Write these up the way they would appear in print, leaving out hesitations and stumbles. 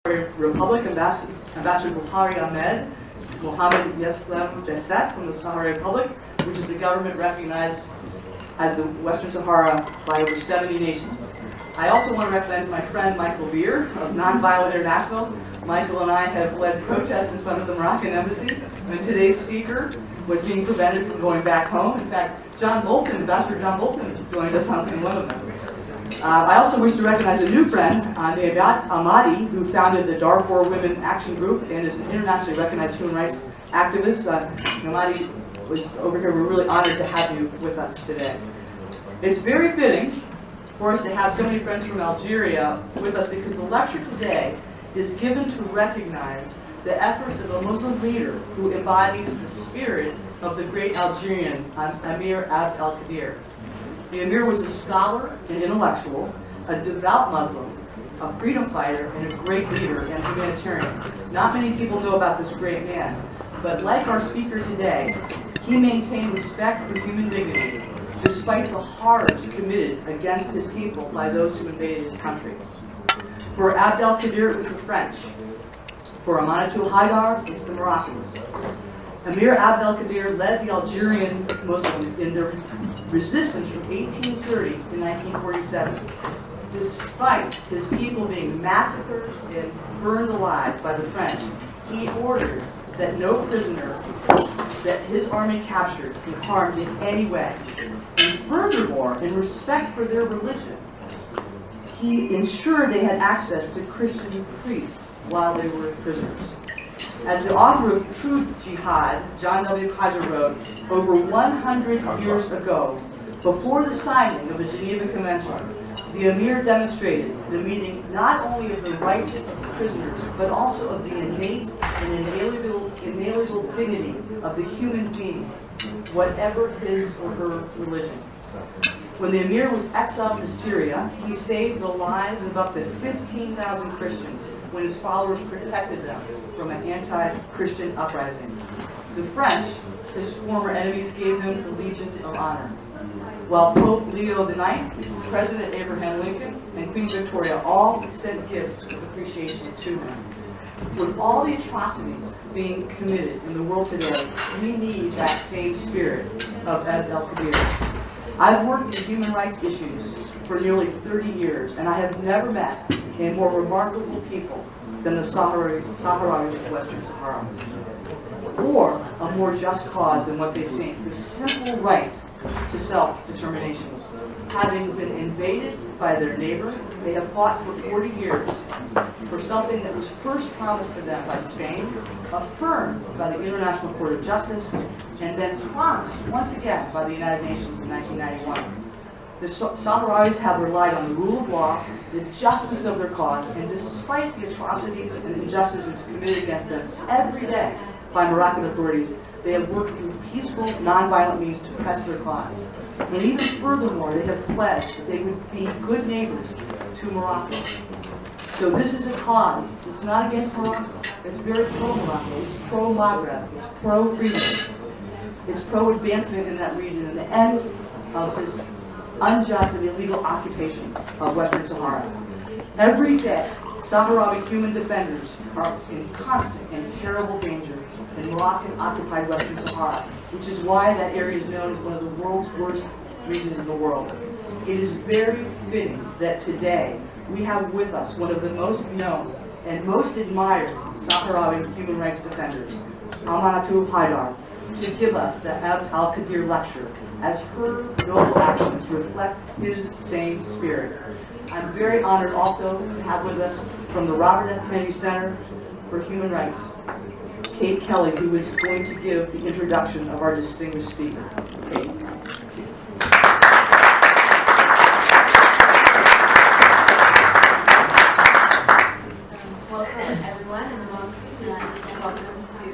Republic, Ambassador Buhari Ahmed Mohammed Yeslem Beset from the Sahrawi Republic, which is a government recognized as the Western Sahara by over 70 nations. I also want to recognize my friend Michael Beer of Nonviolent International. Michael and I have led protests in front of the Moroccan embassy, and today's speaker was being prevented from going back home. In fact, John Bolton, Ambassador John Bolton, joined us in one of them. I also wish to recognize a new friend, Nebat Ahmadi, who founded the Darfur Women Action Group and is an internationally recognized human rights activist. Ahmadi was over here. We're really honored to have you with us today. It's very fitting for us to have so many friends from Algeria with us because the lecture today is given to recognize the efforts of a Muslim leader who embodies the spirit of the great Algerian Amir Abd al-Qadir. The Emir was a scholar and intellectual, a devout Muslim, a freedom fighter, and a great leader and humanitarian. Not many people know about this great man, but like our speaker today, he maintained respect for human dignity despite the horrors committed against his people by those who invaded his country. For Abd al-Qadir, it was the French. For Amanatu Haidar, it's the Moroccans. Amir Abd al-Qadir led the Algerian Muslims in their resistance from 1830 to 1947. Despite his people being massacred and burned alive by the French, he ordered that no prisoner that his army captured be harmed in any way. And furthermore, in respect for their religion, he ensured they had access to Christian priests while they were prisoners. As the author of True Jihad, John W. Kaiser wrote, over 100 years ago, before the signing of the Geneva Convention, the Emir demonstrated the meaning not only of the rights of prisoners, but also of the innate and inalienable dignity of the human being, whatever his or her religion. When the Emir was exiled to Syria, he saved the lives of up to 15,000 Christians when his followers protected them from an anti-Christian uprising. The French, his former enemies, gave him the Legion of Honor, while Pope Leo IX, President Abraham Lincoln, and Queen Victoria all sent gifts of appreciation to him. With all the atrocities being committed in the world today, we need that same spirit of Abd al-Qadir. I've worked in human rights issues for nearly 30 years, and I have never met a more remarkable people than the Sahrawis of Western Sahara, or a more just cause than what they seek, the simple right to self-determination. Having been invaded by their neighbor, they have fought for 40 years for something that was first promised to them by Spain, affirmed by the International Court of Justice, and then promised once again by the United Nations in 1991. The Sahrawis have relied on the rule of law, the justice of their cause, and despite the atrocities and injustices committed against them every day by Moroccan authorities, they have worked through peaceful, nonviolent means to press their cause. And even furthermore, they have pledged that they would be good neighbors to Morocco. So this is a cause. It's not against Morocco. It's very pro-Morocco. It's pro-Maghreb. It's pro-freedom. It's pro-advancement in that region and the end of this unjust and illegal occupation of Western Sahara. Every day, Sahrawi human defenders are in constant and terrible danger in Moroccan-occupied Western Sahara, which is why that area is known as one of the world's worst regions in the world. It is very fitting that today we have with us one of the most known and most admired Sahrawi human rights defenders, Amantu Haidar, to give us the Abd al-Qadir lecture, as her noble actions reflect his same spirit. I'm very honored also to have with us from the Robert F. Kennedy Center for Human Rights, Kate Kelly, who is going to give the introduction of our distinguished speaker. Kate. Welcome everyone, and most welcome to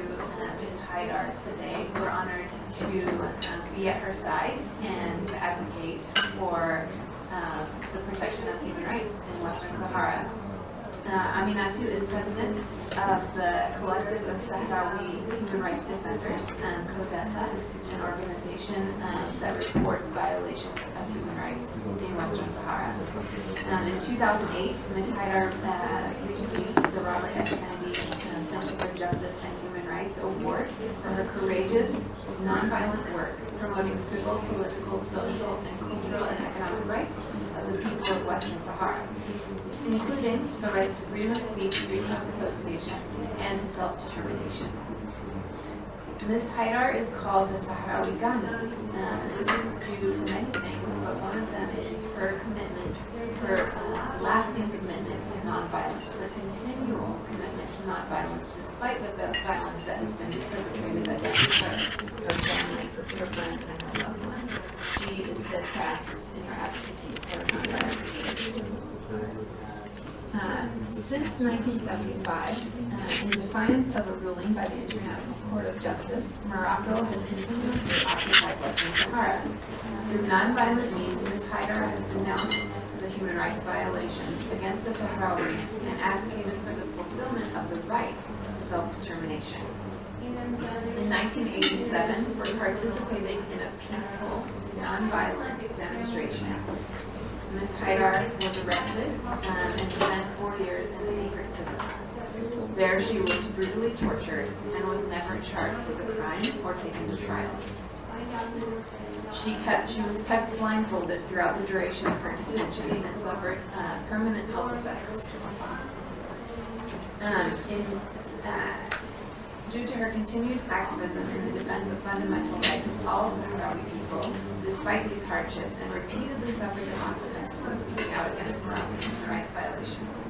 Ms. Haidar today. We're honored to be at her side and to advocate for the protection of human rights in Western Sahara. Aminatou is president of the Collective of Sahrawi Human Rights Defenders, CODESA, an organization that reports violations of human rights in Western Sahara. In 2008, Ms. Haidar received the Robert for her courageous, nonviolent work promoting civil, political, social, and cultural and economic rights of the people of Western Sahara, including the rights to freedom of speech, freedom of association, and to self-determination. Ms. Haidar is called the Sahrawi Gandhi. This is due to many things, but one of them is her commitment, her lasting commitment to nonviolence, her continual commitment to nonviolence, despite the violence that has been perpetrated against her family, her friends, and her loved ones. She is steadfast in her advocacy for nonviolence. Since 1975, in defiance of a ruling by the International Court of Justice, Morocco has continuously occupied Western Sahara. Through nonviolent means, Ms. Haidar has denounced the human rights violations against the Sahrawi and advocated for the fulfillment of the right to self-determination. In 1987, for participating in a peaceful, nonviolent demonstration, Ms. Haidar was arrested and spent 4 years in a secret prison. There she was brutally tortured and was never charged with a crime or taken to trial. She was kept blindfolded throughout the duration of her detention and suffered permanent health effects. Due to her continued activism in the defense of fundamental rights of all Sahrawi people, despite these hardships, and repeatedly suffered the consequences of speaking out against Moroccan human rights violations.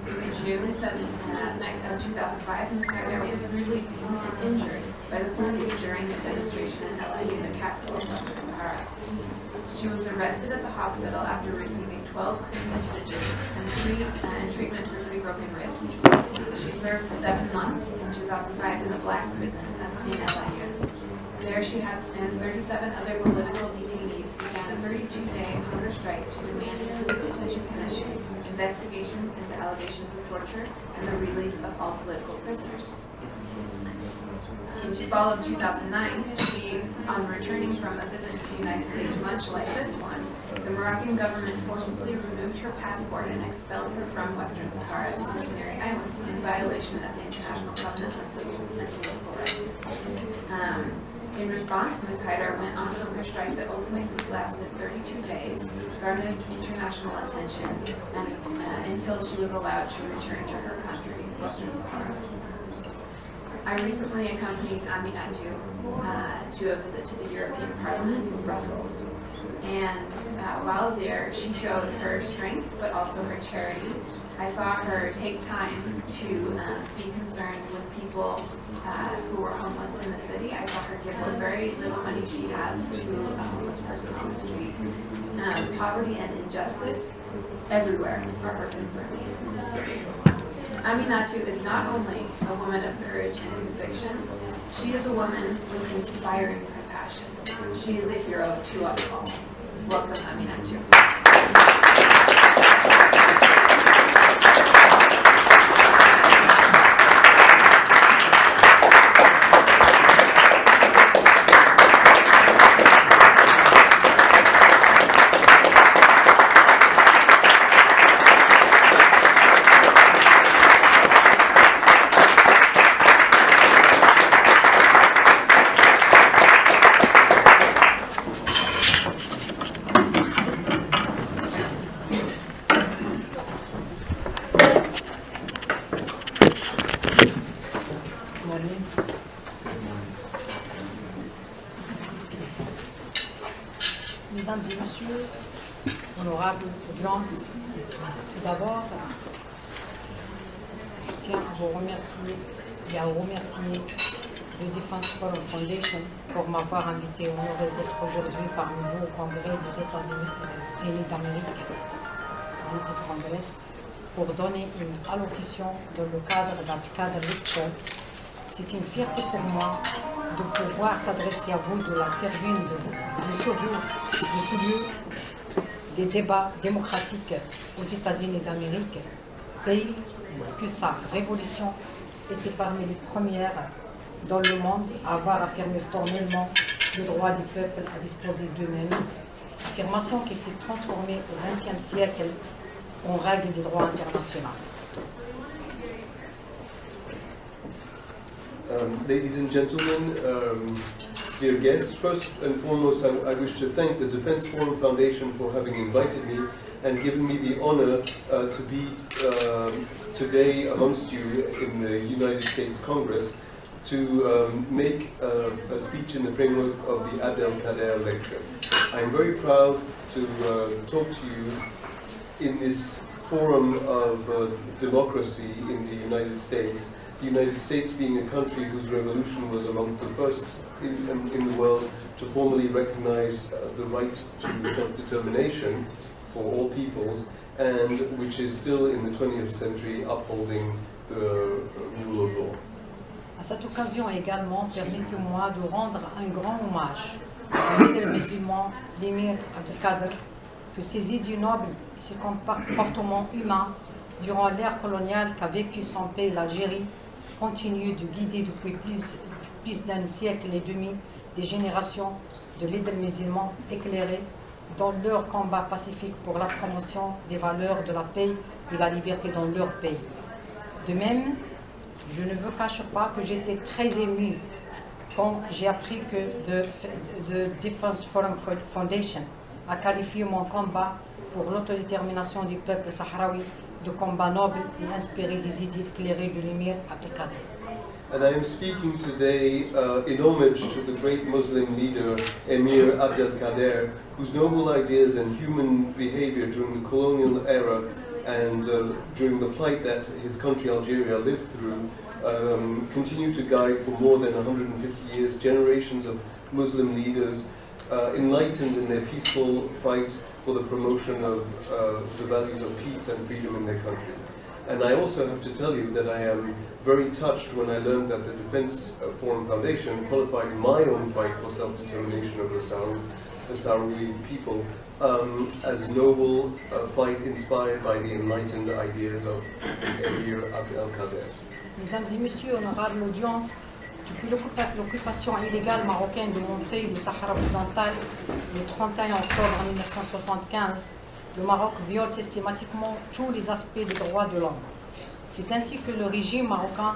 In June 2005, Ms. Haidar was brutally beaten and injured by the police during a demonstration in El Ain, the capital of Western Sahara. She was arrested at the hospital after receiving 12 cranial stitches and treatment for 3 broken ribs. She served 7 months in 2005 in a black prison in El Ain. There she and 37 other political detainees began a 32-day hunger strike to demand improved detention conditions, investigations into allegations of torture, and the release of all political prisoners. In the fall of 2009, on returning from a visit to the United States, much like this one, the Moroccan government forcibly removed her passport and expelled her from Western Sahara to the Canary Islands in violation of the International Covenant of Civil and Political Rights. In response, Ms. Haidar went on a hunger strike that ultimately lasted 32 days, garnered international attention, and until she was allowed to return to her country, Western Sahara. I recently accompanied Aminatou to a visit to the European Parliament in Brussels. And while there, she showed her strength, but also her charity. I saw her take time to be concerned with people who were homeless in the city. I saw her give what very little money she has to a homeless person on the street. Poverty and injustice everywhere are her concern. Aminatou is not only a woman of courage and conviction, she is a woman with inspiring compassion. She is a hero to us all. Welcome, Aminatou. Mesdames et messieurs, honorables audience, tout d'abord, je tiens à vous remercier et à remercier le Defense Forum Foundation pour m'avoir invité honoré d'être aujourd'hui parmi vous au Congrès des États-Unis d'Amérique, le Congrès, pour donner une allocution dans le cadre d'un cadre lecture. C'est une fierté pour moi de pouvoir s'adresser à vous de la tribune de ce lieu des débats démocratiques aux États-Unis d'Amérique, pays que sa révolution était parmi les premières dans le monde à avoir affirmé formellement le droit des peuples à disposer d'eux-mêmes, affirmation qui s'est transformée au XXe siècle en règle du droit international. Ladies and gentlemen, dear guests, first and foremost I wish to thank the Defense Forum Foundation for having invited me and given me the honor to be today amongst you in the United States Congress to make a speech in the framework of the Abdelkader lecture. I am very proud to talk to you in this forum of democracy in the United States being a country whose revolution was amongst the first in the world to formally recognize the right to self-determination for all peoples, and which is still in the 20th century upholding the rule of law. À cette occasion également, permettez-moi de rendre un grand hommage au leader musulman, l'émir Abdelkader, que ses idées nobles et ses comportements humains durant l'ère coloniale qu'a vécu son pays, l'Algérie, continuent de guider depuis plus d'un siècle et demi des générations de leaders musulmans éclairés dans leur combat pacifique pour la promotion des valeurs de la paix et la liberté dans leur pays. De même, je ne vous cache pas que j'étais très émue quand j'ai appris que the Defense Forum Foundation a qualifié mon combat pour l'autodétermination du peuple sahraoui de combat noble et inspiré des idées éclairées de l'émir Abdelkader. And I am speaking today in homage to the great Muslim leader Emir Abdelkader, whose noble ideas and human behavior during the colonial era and during the plight that his country Algeria lived through continue to guide for more than 150 years generations of Muslim leaders enlightened in their peaceful fight for the promotion of the values of peace and freedom in their country. And I also have to tell you that I am very touched when I learned that the Defense Forum Foundation qualified my own fight for self-determination of the Sahrawi people as a noble fight inspired by the enlightened ideas of Emir Abdelkader. Mesdames et messieurs, honorable audience, depuis l'occupation illégale marocaine de mon pays, le Sahara occidental, le 31 octobre 1975, le Maroc viole systématiquement tous les aspects des droits de l'homme. C'est ainsi que le régime marocain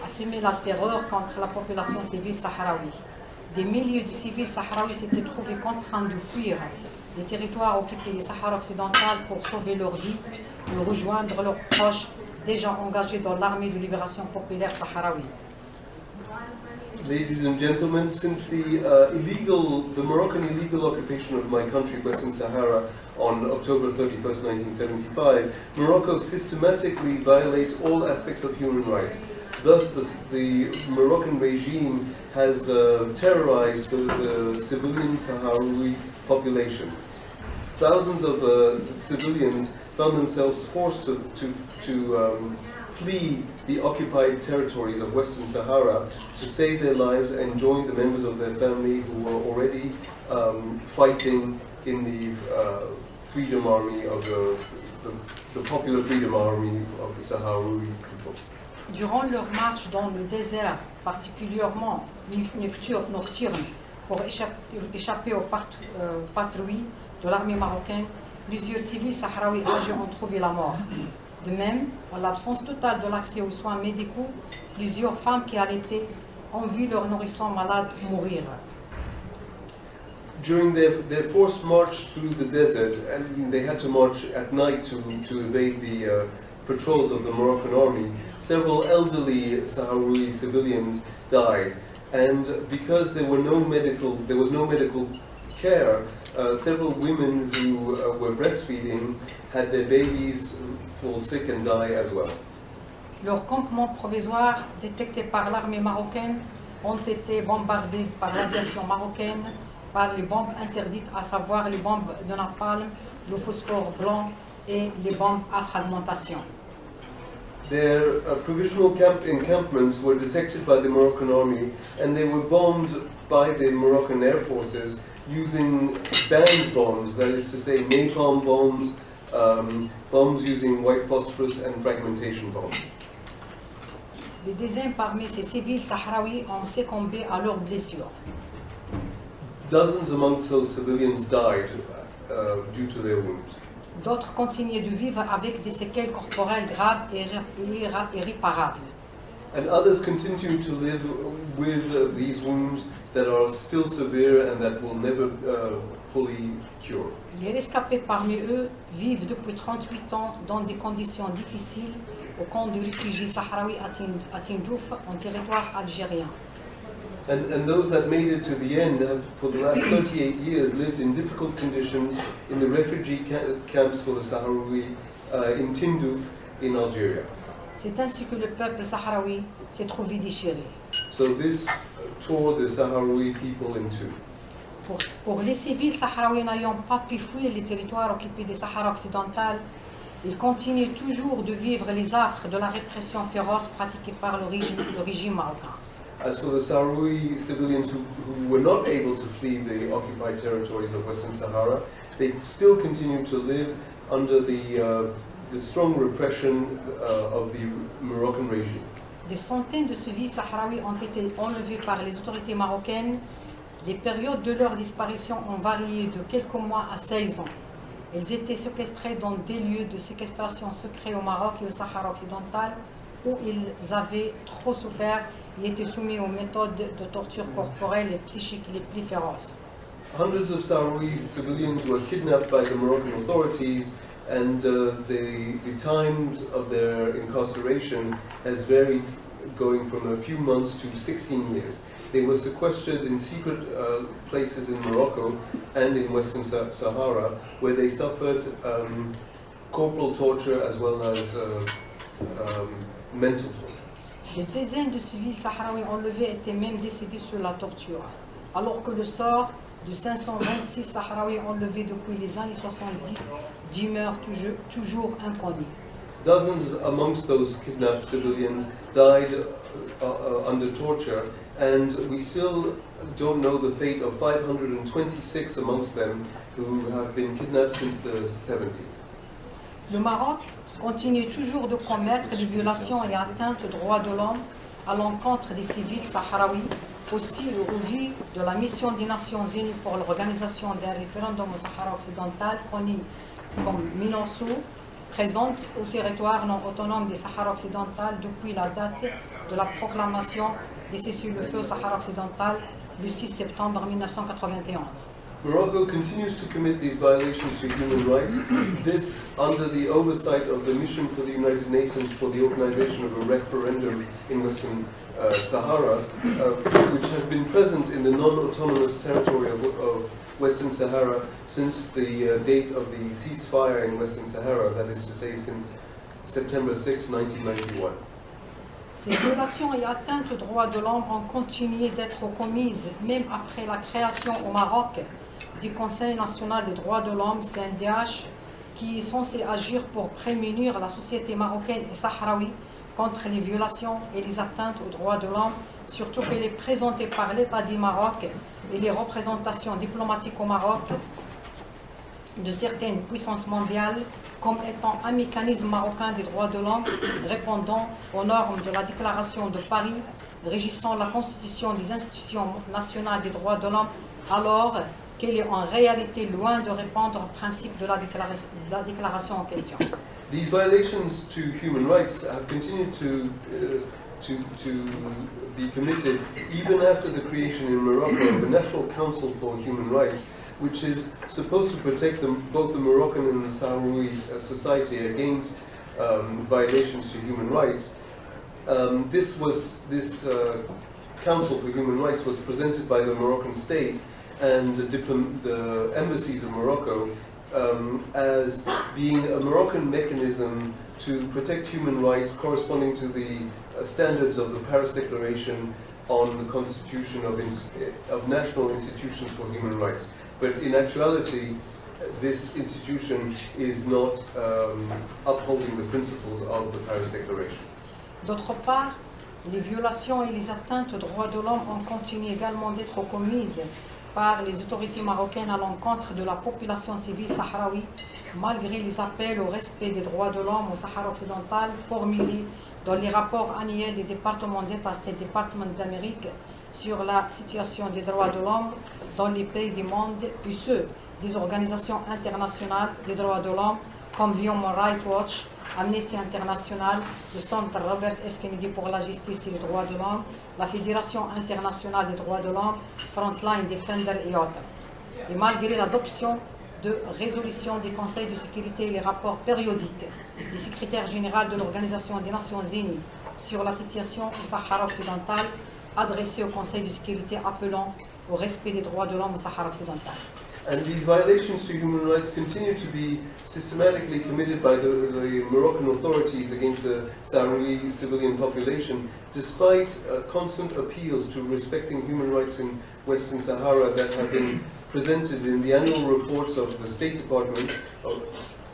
a semé la terreur contre la population civile sahraoui. Des milliers de civils sahraouis s'étaient trouvés contraints de fuir les territoires occupés du Sahara occidental pour sauver leur vie et rejoindre leurs proches déjà engagés dans l'armée de libération populaire sahraoui. Ladies and gentlemen, since the Moroccan illegal occupation of my country, Western Sahara, on October 31st, 1975, Morocco systematically violates all aspects of human rights. Thus, the Moroccan regime has terrorized the civilian Sahrawi population. Thousands of civilians found themselves forced to flee the occupied territories of Western Sahara to save their lives and join the members of their family who were already fighting in the freedom army of the popular freedom army of the Sahrawi people. Durant leur marche dans le désert, particulièrement nocturne, pour échapper aux patrouilles de l'armée marocaine, plusieurs civils sahraouis âgés ont trouvé la mort. De même, en l'absence totale de l'accès aux soins médicaux, plusieurs femmes qui allaitaient ont vu leurs nourrissons malades mourir. During their forced march through the desert, and they had to march at night to evade the patrols of the Moroccan army, several elderly Sahrawi civilians died. And because there was no medical care, several women who were breastfeeding had their babies fall sick and die as well. Leurs campements provisoires détectés par l'armée marocaine ont été bombardés par l'aviation marocaine par les bombes interdites, à savoir les bombes de napalm, le phosphore blanc et les bombes à fragmentation. Their provisional encampments were detected by the Moroccan army, and they were bombed by the Moroccan air forces using band bombs, that is to say napalm bombs, bombs using white phosphorus and fragmentation bombs. Des dizaines parmi ces civils sahraouis ont succombé à leurs blessures. Dozens amongst those civilians died due to their wounds. D'autres continuaient de vivre avec des séquelles corporelles graves et irréparables. And others continue to live with these wounds that are still severe and that will never fully cure. Les rescapés parmi eux vivent depuis 38 ans dans des conditions difficiles au camp de réfugiés sahraouis à Tindouf, en territoire algérien. And those that made it to the end have, for the last 38 years, lived in difficult conditions in the refugee camps for the Sahrawi in Tindouf, in Algeria. C'est ainsi que le peuple sahraoui s'est trouvé déchiré. So this tore the Sahrawi people in two. Pour les civils sahraouis n'ayant pas pu fuir les territoires occupés des Sahara occidental, ils continuent toujours de vivre les affres de la répression féroce pratiquée par le régime marocain. As for the Sahrawi civilians who were not able to flee the occupied territories of Western Sahara, they still continue to live under the strong repression of the Moroccan regime. Des centaines de civils sahraouis ont été enlevés par les autorités marocaines. Les périodes de leur disparition ont varié de quelques mois à 16 ans. Ils étaient séquestrés dans des lieux de séquestration secrets au Maroc et au Sahara occidental où ils avaient trop souffert et étaient soumis aux méthodes de torture corporelle et psychique les plus féroces. Hundreds of Sahrawi civilians were kidnapped by the Moroccan authorities, and the times of their incarceration has varied, going from a few months to 16 years. They were sequestered in secret places in Morocco and in Western Sahara, where they suffered corporal torture as well as mental torture. Des dizaines de civils sahraouis enlevés étaient même décédés sous la torture, alors que le sort de 526 Sahraouis enlevés depuis les années 70 demeure toujours inconnu. Dozens amongst those kidnapped civilians died under torture, and we still don't know the fate of 526 amongst them who have been kidnapped since the 70s. Le Maroc continue toujours de commettre des violations et atteintes aux droits de l'homme à l'encontre des civils sahraouis, aussi au vu de la mission des Nations Unies pour l'organisation d'un référendum au Sahara occidental, connu comme MINURSO, présente au territoire non autonome des Sahara occidental depuis la date de la proclamation des cessez-le-feu au Sahara occidental le 6 septembre 1991. Morocco continues to commit these violations to human rights, this under the oversight of the Mission for the United Nations for the organization of a referendum in Western Sahara, which has been present in the non-autonomous territory of Western Sahara since the date of the ceasefire in Western Sahara, that is to say since September 6, 1991. Ces violations et atteintes aux droits de l'homme ont continué d'être commises même après la création au Maroc du Conseil national des droits de l'homme, CNDH, qui est censé agir pour prémunir la société marocaine et sahraoui contre les violations et les atteintes aux droits de l'homme, surtout qu'elle est présentée par l'État du Maroc et les représentations diplomatiques au Maroc de certaines puissances mondiales comme étant un mécanisme marocain des droits de l'homme répondant aux normes de la Déclaration de Paris régissant la constitution des institutions nationales des droits de l'homme, alors qu'elle est en réalité loin de répondre au principe de la déclaration en question. These violations to human rights have continued to be committed even after the creation in Morocco of a National Council for Human Rights, which is supposed to protect both the Moroccan and the Sahrawi society against violations to human rights. This Council for Human Rights was presented by the Moroccan state and the embassies of Morocco as being a Moroccan mechanism to protect human rights corresponding to the standards of the Paris Declaration on the constitution of national institutions for human rights. But in actuality, this institution is not upholding the principles of the Paris Declaration. D'autre part, les violations et les atteintes aux droits de l'homme ont continué également d'être commises par les autorités marocaines à l'encontre de la population civile sahraoui, malgré les appels au respect des droits de l'homme au Sahara occidental formulés dans les rapports annuels des départements d'État et des départements d'Amérique sur la situation des droits de l'homme dans les pays du monde et ceux des organisations internationales des droits de l'homme comme Human Rights Watch, Amnesty International, le Centre Robert F. Kennedy pour la justice et les droits de l'homme, la Fédération internationale des droits de l'homme, Frontline Defender et autres. Et malgré l'adoption de résolutions des conseils de sécurité et les rapports périodiques des secrétaires généraux de l'Organisation des Nations Unies sur la situation au Sahara occidental, adressés au Conseil de sécurité appelant au respect des droits de l'homme au Sahara occidental. And these violations to human rights continue to be systematically committed by the Moroccan authorities against the Sahrawi civilian population, despite constant appeals to respecting human rights in Western Sahara that have been presented in the annual reports of the State Department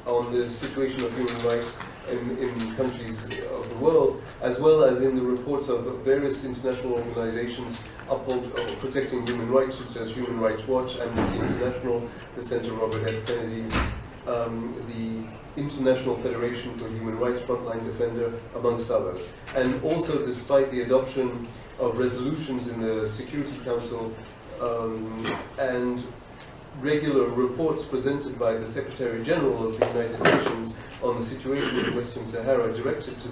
on the situation of human rights in countries of the world, as well as in the reports of various international organizations protecting human rights, such as Human Rights Watch, Amnesty International, the Center Robert F. Kennedy, the International Federation for Human Rights, Frontline Defender, amongst others. And also, despite the adoption of resolutions in the Security Council and regular reports presented by the Secretary General of the United Nations on the situation in Western Sahara directed to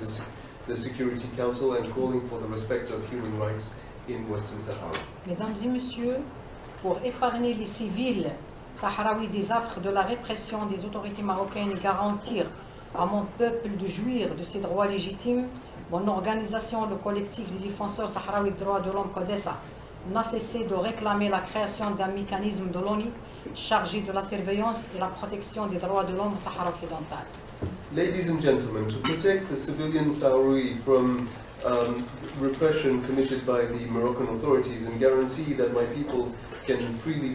the Security Council and calling for the respect of human rights in Western Sahara. Mesdames et messieurs, pour épargner les civils sahraouis des affres de la répression des autorités marocaines et garantir à mon peuple de jouir de ses droits légitimes, mon organisation, le collectif des défenseurs sahraouis des droits de l'homme CODESA, n'a cessé de réclamer la création d'un mécanisme de l'ONU chargé de la surveillance et la protection des droits de l'homme au Sahara occidental. Ladies and gentlemen, to protect the civilian Sahrawi from repression committed by the Moroccan authorities and guarantee that my people can freely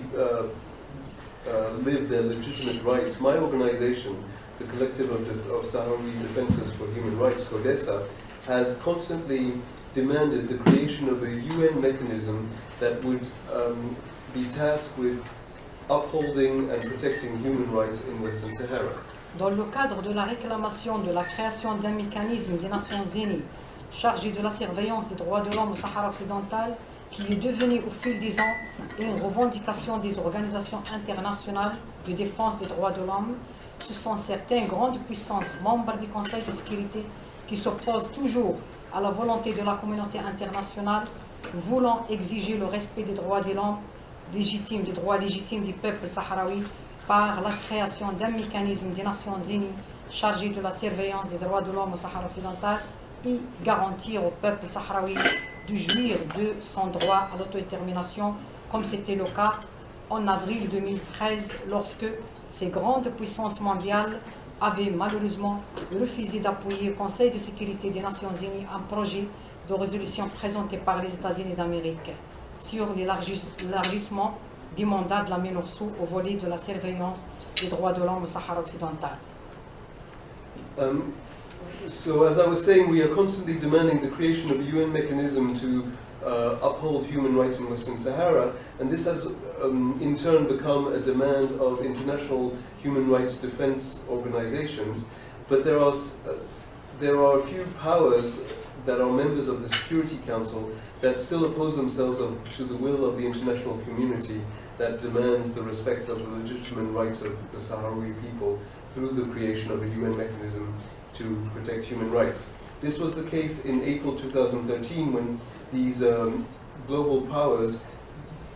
live their legitimate rights, my organization, the Collective of Sahrawi Defensors for Human Rights, CODESA, has constantly demanded the creation of a UN mechanism that would be tasked with upholding and protecting human rights in Western Sahara. Dans le cadre de la réclamation de la création d'un mécanisme des Nations Unies chargé de la surveillance des droits de l'homme au Sahara occidental, qui est devenu au fil des ans une revendication des organisations internationales de défense des droits de l'homme, ce sont certaines grandes puissances membres du Conseil de sécurité qui s'opposent toujours à la volonté de la communauté internationale, voulant exiger le respect des droits de l'homme légitimes, des droits légitimes du peuple sahraoui par la création d'un mécanisme des Nations Unies chargé de la surveillance des droits de l'homme au Sahara occidental et garantir au peuple sahraoui de jouir de son droit à l'autodétermination, comme c'était le cas en avril 2013 lorsque ces grandes puissances mondiales avaient malheureusement refusé d'appuyer au Conseil de sécurité des Nations Unies un projet de résolution présenté par les États-Unis d'Amérique sur l'élargissement du mandat de la MINURSO au volet de la surveillance des droits de l'homme au Sahara occidental. So as I was saying, we are constantly demanding the creation of a UN mechanism to uphold human rights in Western Sahara, and this has in turn become a demand of international human rights defense organizations. But there are a few powers that are members of the Security Council that still oppose themselves to the will of the international community that demands the respect of the legitimate rights of the Sahrawi people through the creation of a UN mechanism to protect human rights. This was the case in April 2013 when these global powers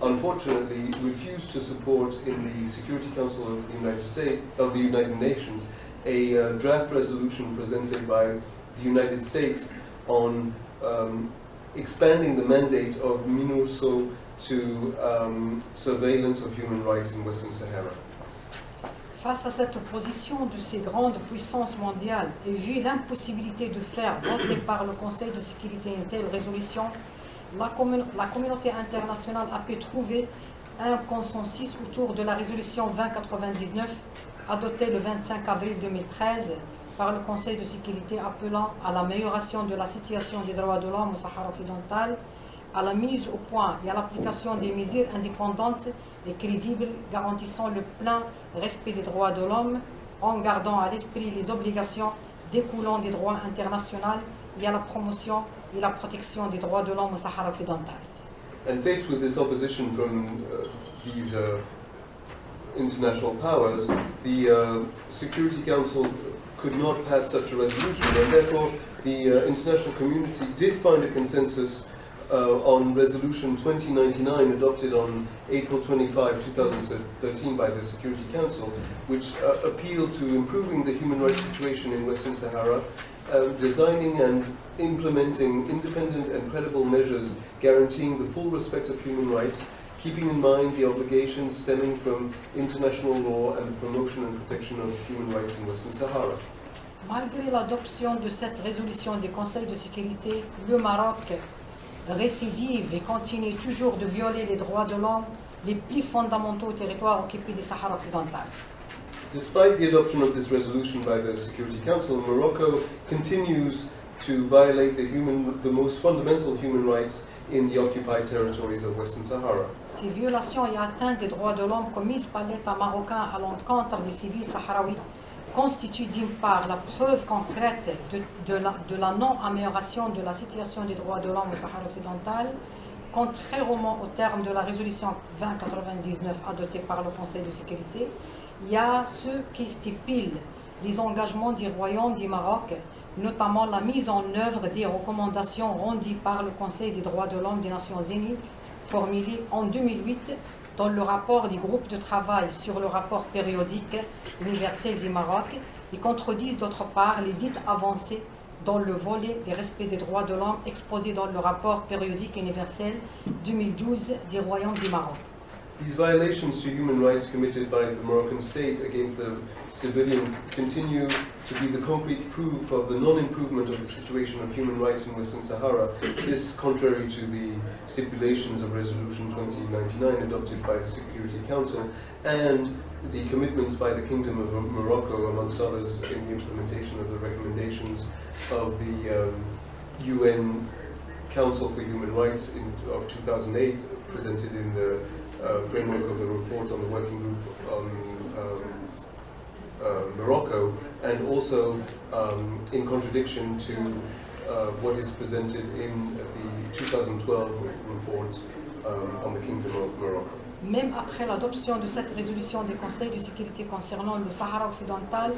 unfortunately refused to support in the Security Council of the United Nations a draft resolution presented by the United States on expanding the mandate of MINURSO to surveillance of human rights in Western Sahara. Face à cette opposition de ces grandes puissances mondiales et vu l'impossibilité de faire voter par le Conseil de sécurité une telle résolution, la communauté internationale a pu trouver un consensus autour de la résolution 2099 adoptée le 25 avril 2013 par le Conseil de sécurité appelant à l'amélioration de la situation des droits de l'homme au Sahara occidental, à la mise au point et à l'application des mesures indépendantes et crédibles garantissant le plein respect des droits de l'homme en gardant à l'esprit les obligations découlant des droits internationaux et à la promotion et la protection des droits de l'homme au Sahara occidental. And faced with this opposition from these international powers, the Security Council could not pass such a resolution, and therefore the international community did find a consensus on Resolution 2099, adopted on April 25, 2013 by the Security Council, which appealed to improving the human rights situation in Western Sahara, designing and implementing independent and credible measures guaranteeing the full respect of human rights, keeping in mind the obligations stemming from international law and the promotion and protection of human rights in Western Sahara. Malgré l'adoption de cette résolution du Conseil de sécurité, le Maroc récidive et continue toujours de violer les droits de l'homme les plus fondamentaux au territoire occupé du Sahara occidental. Despite the adoption of this resolution by the Security Council, Morocco continues to violate the most fundamental human rights in the occupied territories of Western Sahara. Ces violations et atteintes des droits de l'homme commises par l'État marocain à l'encontre des civils sahraouis constitue d'une part la preuve concrète de la non-amélioration de la situation des droits de l'homme au Sahara occidental, contrairement aux termes de la résolution 2099 adoptée par le Conseil de sécurité. Il y a ce qui stipule les engagements du Royaume du Maroc, notamment la mise en œuvre des recommandations rendues par le Conseil des droits de l'homme des Nations Unies, formulées en 2008 dans le rapport du groupe de travail sur le rapport périodique universel du Maroc, et contredisent d'autre part les dites avancées dans le volet des respects des droits de l'homme exposé dans le rapport périodique universel 2012 du Royaume du Maroc. These violations to human rights committed by the Moroccan state against the civilian continue to be the concrete proof of the non-improvement of the situation of human rights in Western Sahara. This contrary to the stipulations of Resolution 2099 adopted by the Security Council and the commitments by the Kingdom of Morocco, amongst others, in the implementation of the recommendations of the UN Council for Human Rights of 2008, presented in the framework of the report on the working group on Morocco, and also in contradiction to what is presented in the 2012 report on the Kingdom of Morocco. Même après l'adoption de cette résolution du Conseil de sécurité concernant le Sahara occidental,